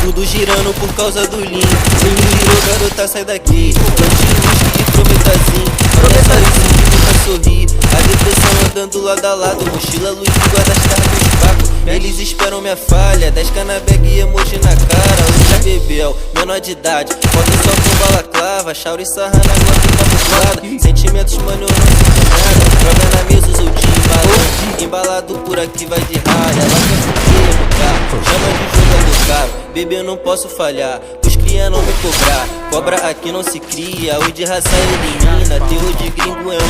Tudo girando por causa do Lean. Sempre virou garota, sai daqui. Cantinho, whisky e prometazinho. Olha só isso que nunca sorri. A depressão andando lado a lado. Mochila, luz e guarda-charme dos pacos. Eles esperam minha falha. 10 canabag e emoji na cara. Hoje é bebel, menor de idade. Foto só com balaclava. Shauri sarra na glock camuflada. Sentimentos, mano, eu não sinto nada. Joga na mesa, os oldinhos malandro. Embalado por aqui, vai de ralha. Ela quer fuder no carro. Chama de jogador caro. Bebê, não posso falhar. Os cria não me cobrar. Cobra aqui não se cria. O de raça elimina. Terror de gringo é um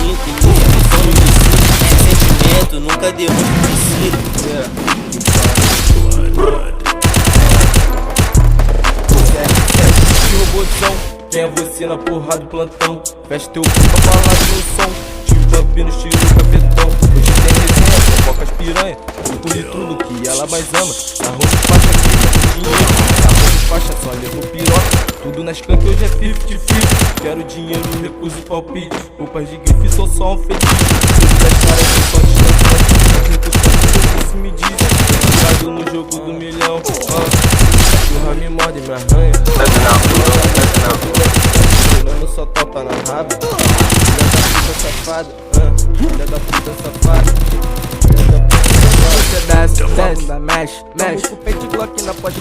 55. Sono do sul. Sentimento, nunca demonstra que robôzão, quem é você na porra do plantão? Fecha teu cu pra falar do meu som. Tio Bambino, estilo capetão. Hoje tem resenha, fofoca as piranha. Suco de tudo que ela mais ama. Na rua de faixa, que dinheiro. Na rua de faixa, só levo piroca. Tudo nas cantas, hoje é 50-50. Quero dinheiro, recuso palpite. Roupas de grife, sou só um fetiche. Tudo das caras que só distância. Isso me diz. Ligado no jogo do milhão. Porra me morde, me arranha. Não só topa na raba. Filha da puta safada. Filha da puta safada. Você desce, mexe, mexe. Com o peito Glock na pós.